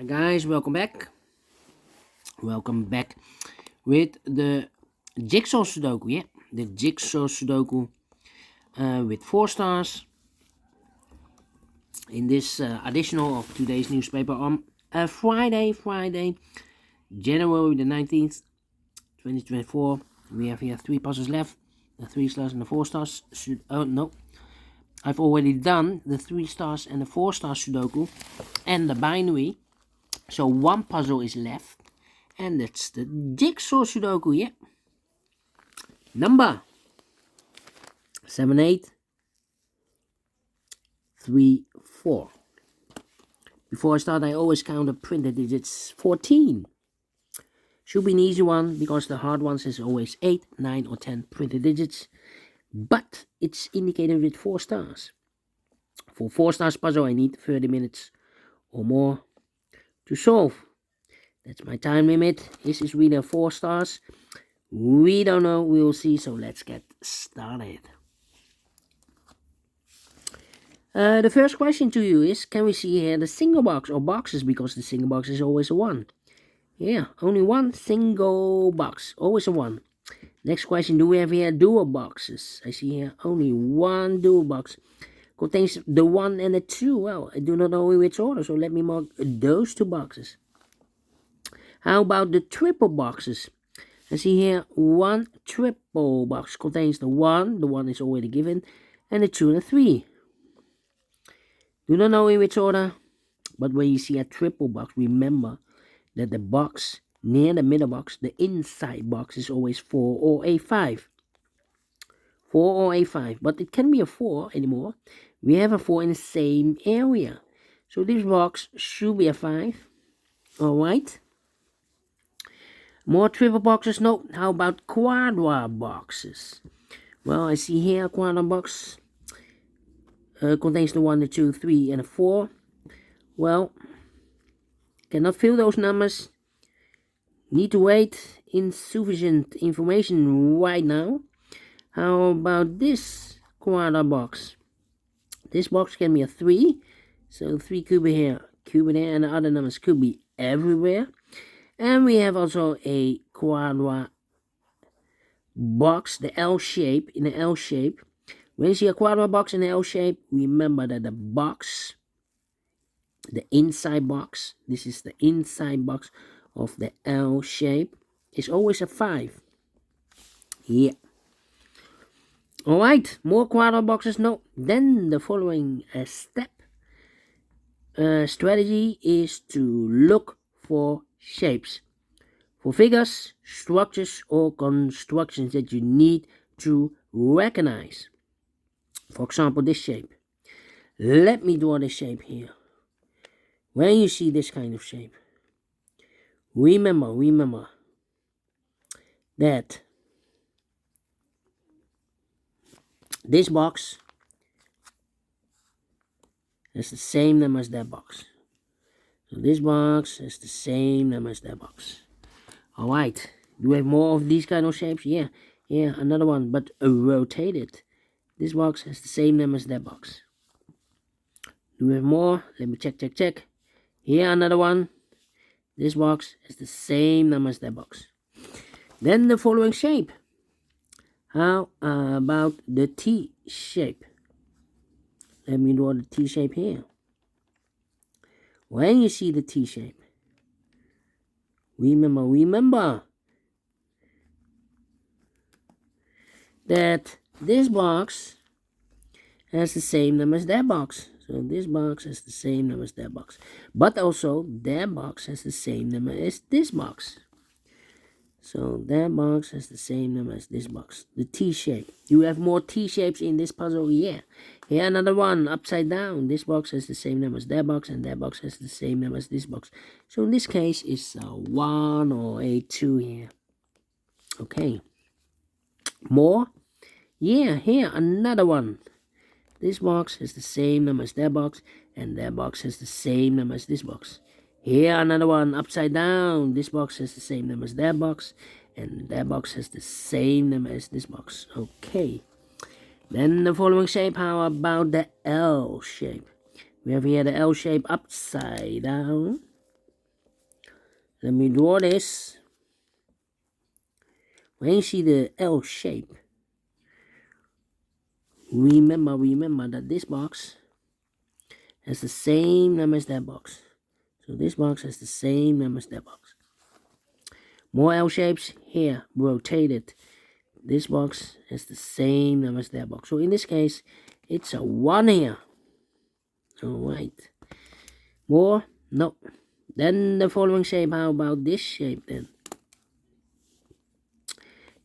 Hi guys, welcome back. Welcome back with the Jigsaw Sudoku. Yeah, the Jigsaw Sudoku with 4 stars in this additional of today's newspaper on Friday, January the 19th, 2024. We have here 3 puzzles left, the 3 stars and the 4 stars. Oh no, I've already done the 3 stars and the 4 star Sudoku and the binary. So 1 puzzle is left, and that's the Jigsaw Sudoku, yeah. Number 7834. Before I start, I always count the printed digits. 14. Should be an easy one, because the hard ones is always 8, 9 or 10 printed digits. But it's indicated with 4 stars. For 4 stars puzzle, I need 30 minutes or more to solve. That's my time limit. This is really 4 stars. We don't know, we will see, so let's get started. The first question to you is, can we see here the single box or boxes, because the single box is always a 1. Yeah, only 1 single box, always a 1. Next question, do we have here dual boxes? I see here only 1 dual box. Contains the 1 and the 2. Well, I do not know in which order, so let me mark those 2 boxes. How about the triple boxes? I see here 1 triple box contains the 1 is already given, and the 2 and the 3. Do not know in which order, but when you see a triple box, remember that the box near the middle box, the inside box, is always 4 or a 5. 4 or a 5, but it can be a 4 anymore. We have a 4 in the same area, so this box should be a 5. Alright. More triple boxes? No. How about quadra boxes? Well, I see here a quadra box contains the 1, the 2, 3 and a 4. Well, cannot fill those numbers. Need to wait. Insufficient information right now. How about this quadra box? This box can be a 3. So 3 could be here, could be there, and the other numbers could be everywhere. And we have also a quadra box, the L shape, in the L shape. When you see a quadra box in the L shape, remember that the box, the inside box, this is the inside box of the L shape, is always a 5. Yeah. Alright, more quadra boxes? No. Then the following strategy is to look for shapes, for figures, structures or constructions that you need to recognize. For example, this shape. Let me draw this shape here. When you see this kind of shape, remember that this box has the same number as that box. So this box has the same number as that box. Alright, do we have more of these kind of shapes? Yeah, another one, but rotated. This box has the same number as that box. Do we have more? Let me check. Here, another one. This box has the same number as that box. Then the following shape. How about the T shape? Let me draw the T shape here. When you see the T shape, remember that this box has the same number as that box. So this box has the same number as that box. But also, that box has the same number as this box. So that box has the same number as this box. The T shape. You have more T shapes in this puzzle? Yeah. Here another one, upside down. This box has the same number as that box, and that box has the same number as this box. So in this case, it's a 1 or a 2 here. Okay. More? Yeah, here another one. This box has the same number as that box, and that box has the same number as this box. Here another one, upside down. This box has the same number as that box, and that box has the same number as this box. Okay. Then the following shape, how about the L shape? We have here the L shape upside down. Let me draw this. When you see the L shape, remember that this box has the same number as that box. So this box has the same number as that box. More L shapes here, rotate it. This box has the same number as that box. So in this case, it's a 1 here. Alright. More? No. Then the following shape, how about this shape then?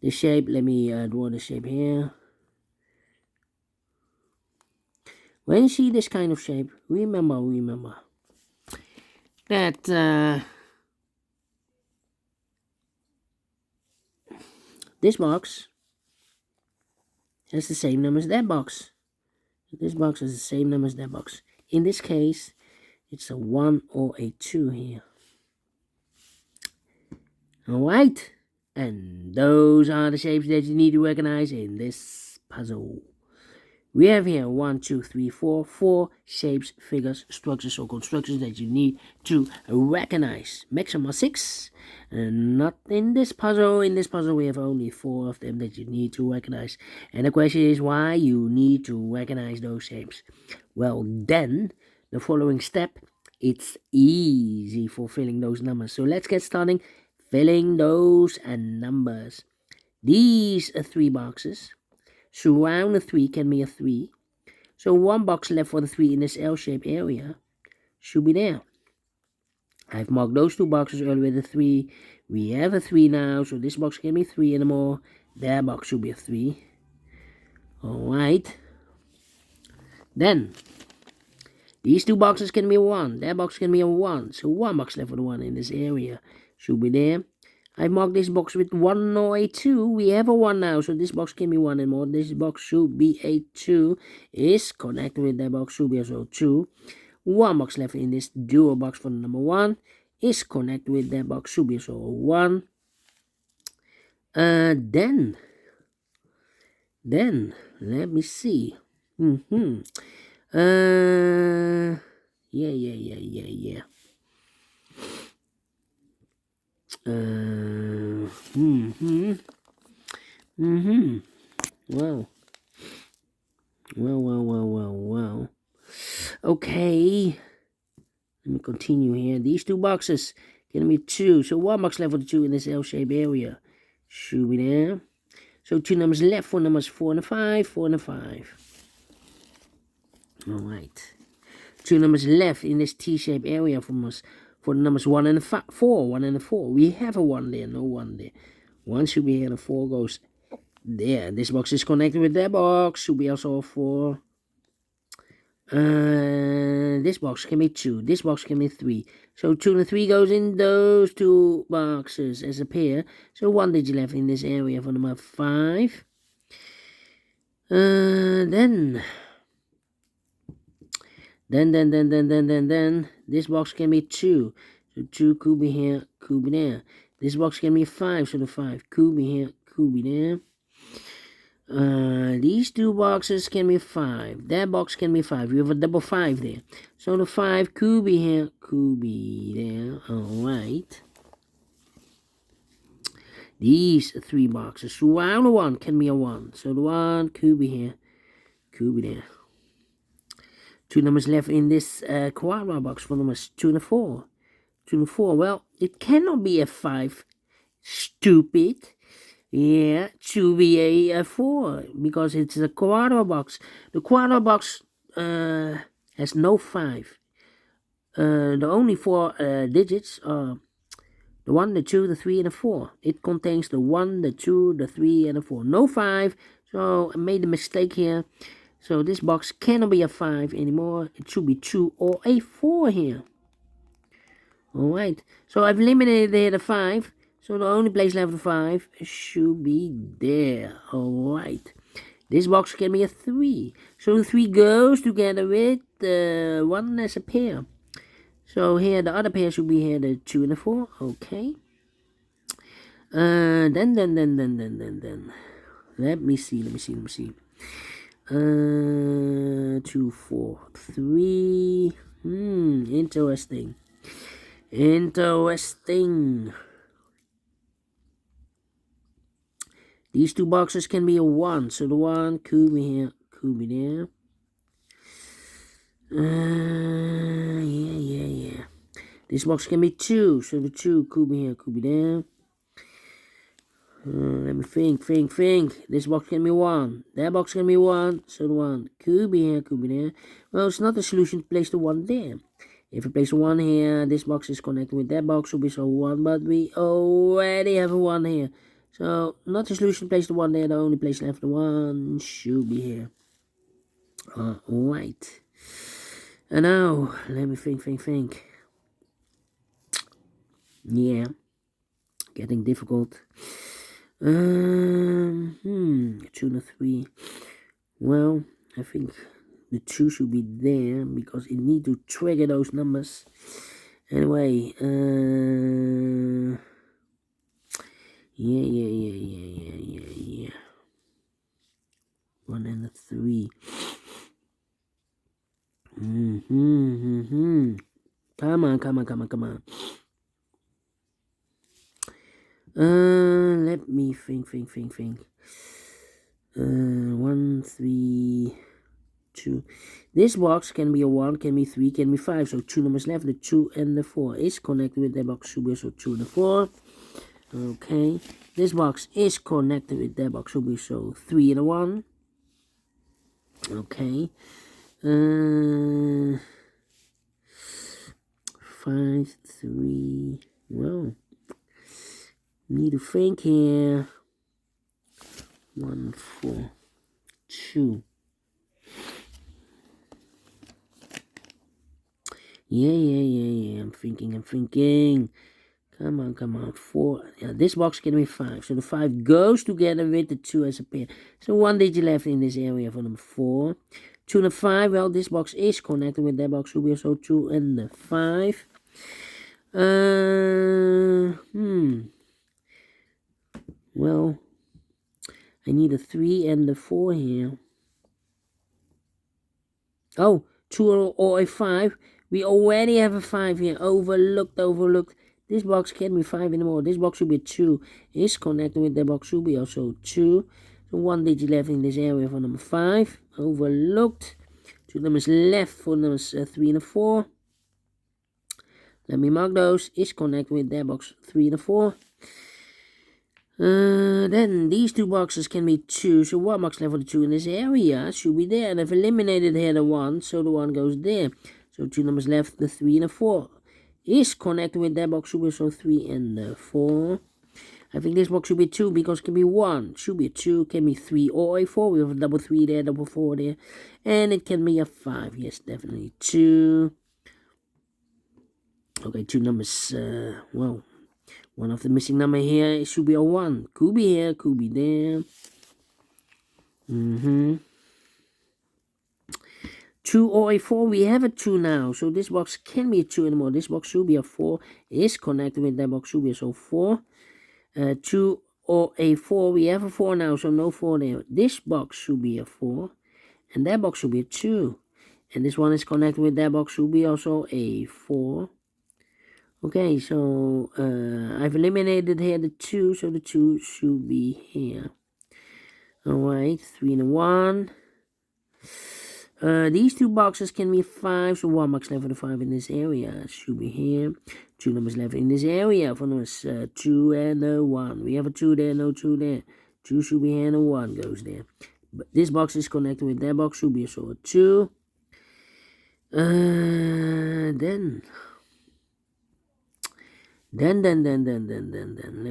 This shape, let me draw the shape here. When you see this kind of shape, remember that this box has the same number as that box. This box has the same number as that box. In this case, it's a 1 or a 2 here. Alright, and those are the shapes that you need to recognize in this puzzle. We have here 1, 2, 3, 4 shapes, figures, structures, or constructions that you need to recognize. Maximum 6. Not in this puzzle. In this puzzle, we have only 4 of them that you need to recognize. And the question is why you need to recognize those shapes. Well, then, the following step, it's easy for filling those numbers. So let's get started filling those numbers. These are 3 boxes. Surround the 3 can be a 3. So 1 box left for the 3 in this L-shaped area should be there. I've marked those 2 boxes earlier with a 3. We have a 3 now, so this box can be 3 anymore. That box should be a 3. Alright. Then, these 2 boxes can be a 1. That box can be a 1. So 1 box left for the 1 in this area should be there. I marked this box with 1 or a 2. We have a 1 now, so this box can be 1 and more. This box should be a 2. Is connected with that box, should be also 2. 1 box left in this dual box for the number 1. Is connected with that box, should be also 1. Then, let me see. Yeah. Well. Okay. Let me continue here. These 2 boxes can be 2. So 1 box left for the 2 in this L-shaped area should be there. So 2 numbers left for numbers 4 and 5. 4 and 5. Alright. 2 numbers left in this T-shaped area for the numbers 1 and 4. 1 and 4. We have a 1 there, no 1 there. 1 should be here, the 4 goes there. This box is connected with that box. Should be also a 4. This box can be 2. This box can be 3. So 2 and 3 goes in those 2 boxes as a pair. So 1 digit left in this area for number 5. Then this box can be 2. So 2 could be here, could be there. This box can be 5, so the 5 could be here, could be there. These 2 boxes can be 5. That box can be 5. You have a double 5 there. So the 5 could be here, could be there. Alright. These 3 boxes surround the 1 can be a 1. So the 1 could be here, could be there. 2 numbers left in this quadra box for numbers 2 and 4. 2 and 4. Well, it cannot be a 5. Stupid. Yeah, to be a 4 because it's a quadra box. The quadra box has no 5. The only 4 digits are the 1, the 2, the 3, and the 4. It contains the 1, the 2, the 3, and the 4. No 5. So I made a mistake here. So this box cannot be a 5 anymore. It should be 2 or a 4 here. Alright. So I've eliminated here the 5. So the only place left for 5 should be there. Alright. This box can be a 3. So the 3 goes together with the 1 as a pair. So here the other pair should be here, the 2 and the 4. Okay. Then. Let me see. 2, 4, 3. Interesting. Interesting. These two boxes can be a 1, so the 1 could be here, could be there. Yeah. This box can be 2, so the 2 could be here, could be there. Let me think. This box can be 1. That box can be 1, so the 1 could be here, could be there. Well, it's not a solution to place the 1 there. If I place a 1 here, this box is connected with that box, so we so 1, but we already have a 1 here. So, not a solution to place the 1 there, the only place left the 1 should be here. Alright. And now, let me think. Yeah, getting difficult. 2 and 3. Well, I think the 2 should be there because it needs to trigger those numbers. Anyway, yeah. 1 and a 3. Come on. Let me think. 1, 3, 2. This box can be a 1, can be 3, can be 5. So 2 numbers left. The 2 and the 4 is connected with that box. So 2 and the 4. Okay. This box is connected with that box. So 3 and a 1. Okay. 5, 3. Well, need to think here. 1, 4, 2. Yeah. I'm thinking. Come on. 4. Yeah, this box can be 5. So the 5 goes together with the 2 as a pair. So 1 digit left in this area for number 4. 2 and 5. Well, this box is connected with that box. So we also 2 and the 5. Well, I need a 3 and a 4 here. Oh, 2 or a 5. We already have a 5 here. Overlooked. This box can't be 5 anymore. This box should be 2. Is connected with that box should be also 2. So 1 digit left in this area for number 5. Overlooked. 2 numbers left for numbers 3 and 4. Let me mark those. Is connected with that box 3 and 4. Then these 2 boxes can be 2. So 1 box left for the 2 in this area should be there. And I've eliminated here the 1. So the 1 goes there. So 2 numbers left, the 3 and the 4. Is connected with that box should be so 3 and 4. I think this box should be 2 because it can be 1. Should be a 2, can be 3 or a 4. We have a double 3 there, double 4 there. And it can be a 5. Yes, definitely 2. Okay, 2 numbers. Well, one of the missing number here, it should be a 1. Could be here, could be there. 2 or a 4, we have a 2 now. So this box can be a 2 anymore. This box should be a 4. Is connected with that box should be so 4. 2 or a 4, we have a 4 now. So no 4 there. This box should be a 4. And that box should be a 2. And this one is connected with that box should be also a 4. Okay, so I've eliminated here the 2. So the 2 should be here. Alright, 3 and a 1. These 2 boxes can be 5, so 1 box left for the 5 in this area should be here. 2 numbers left in this area for numbers 2 and 1. We have a 2 there, no 2 there. 2 should be here and a 1 goes there. But this box is connected with that box, should be also a 2. Then. Let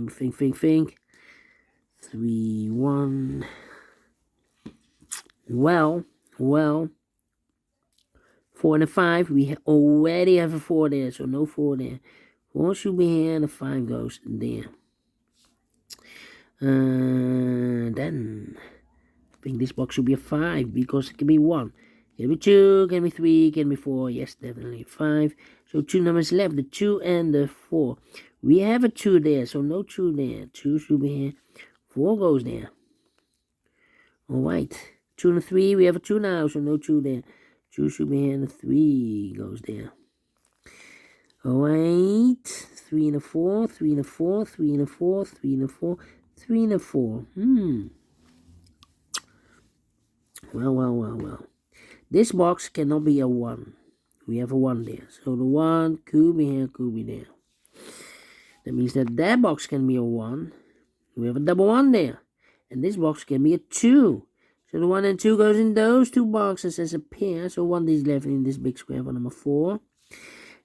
me think. 3, 1. Well. 4 and a 5, we already have a 4 there, so no 4 there. 4 should be here, and the 5 goes there. Then, I think this box should be a 5, because it can be 1. Can be 2, can be 3, can be 4, yes, definitely 5. So 2 numbers left, the 2 and the 4. We have a 2 there, so no 2 there. 2 should be here, 4 goes there. Alright, 2 and 3, we have a 2 now, so no 2 there. 2 should be here and the 3 goes there. Alright, 3 and a 4, 3 and a 4, 3 and a 4, 3 and a 4, 3 and a 4. Well. This box cannot be a 1. We have a 1 there. So the 1 could be here, could be there. That means that box can be a 1. We have a double 1 there. And this box can be a 2. So the 1 and 2 goes in those two boxes as a pair. So 1 is left in this big square for number 4.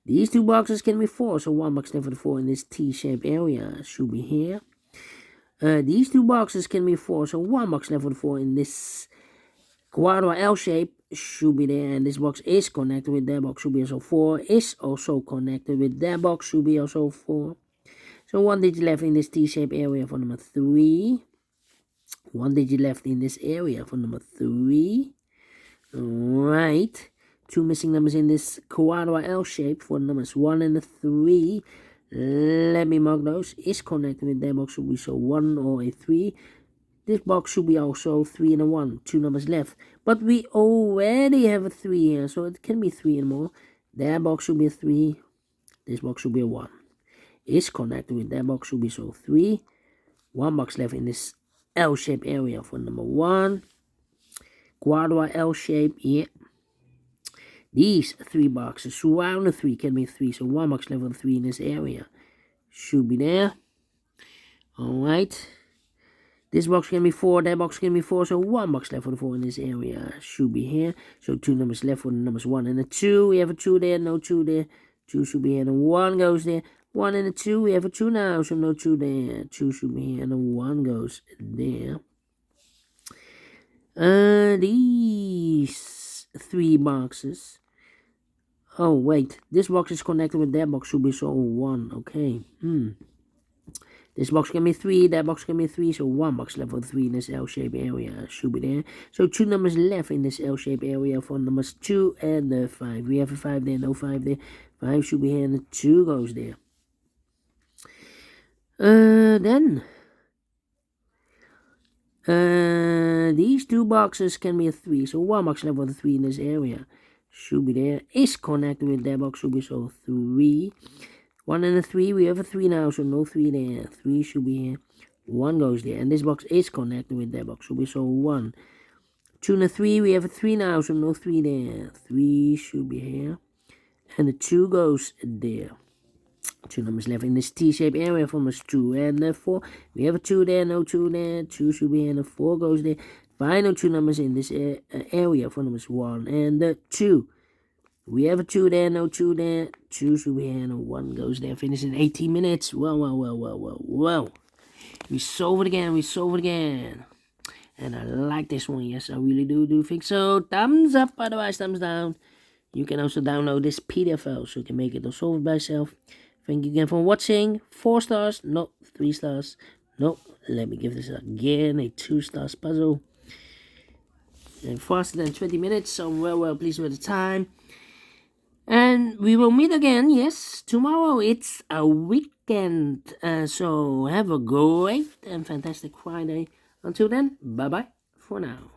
These two boxes can be 4. So 1 box left for the 4 in this T-shaped area should be here. These two boxes can be 4. So 1 box left for the 4 in this quadra L shape should be there. And this box is connected with that box should be also 4. Is also connected with that box should be also 4. So 1 digit left in this T-shaped area for number 3. 1 digit left in this area for number 3. Alright. 2 missing numbers in this quadra L shape for numbers 1 and 3. Let me mark those. Is connected with that box should be so 1 or a 3. This box should be also 3 and a 1. 2 numbers left. But we already have a 3 here, so it can be 3 and more. That box should be a 3. This box should be a 1. Is connected with that box should be so 3. 1 box left in this L-shaped area for number 1. Quadra L shape, yeah. These 3 boxes surround the 3 can be 3. So 1 box left for 3 in this area should be there. Alright. This box can be 4, that box can be 4. So 1 box left for the 4 in this area should be here. So 2 numbers left for the numbers 1 and a 2. We have a 2 there, no 2 there. 2 should be here and a 1 goes there. 1 and a 2, we have a 2 now, so no 2 there. 2 should be here and a 1 goes there. These 3 boxes. Oh, wait. This box is connected with that box, should be so 1. Okay. This box can be 3, that box can be 3, so 1 box left for 3 in this L-shaped area should be there. So 2 numbers left in this L-shaped area for numbers 2 and 5. We have a 5 there, no 5 there. 5 should be here and the 2 goes there. Then these 2 boxes can be a 3, so 1 box left for the 3 in this area should be there. Is connected with that box should be so 3. 1 and a 3, we have a 3 now, so no 3 there. 3 should be here. 1 goes there, and this box is connected with that box, should be so 1. 2 and a 3, we have a 3 now, so no 3 there. 3 should be here, and the 2 goes there. 2 numbers left in this T-shaped area for numbers 2 and 4. We have a 2 there, no 2 there. 2 should be here, and the 4 goes there. Final 2 numbers in this area for numbers 1 and 2. We have a 2 there, no 2 there. 2 should be here, and a 1 goes there. Finish in 18 minutes. Well. We solve it again. And I like this one. Yes, I really do think so. Thumbs up, otherwise thumbs down. You can also download this PDF file so you can make it or solve it by yourself. Thank you again for watching. 4 stars. No, 3 stars. No, let me give this again a 2 stars puzzle. And faster than 20 minutes. So I'm well pleased with the time. And we will meet again, yes, tomorrow. It's a weekend. So have a great and fantastic Friday. Until then, bye-bye for now.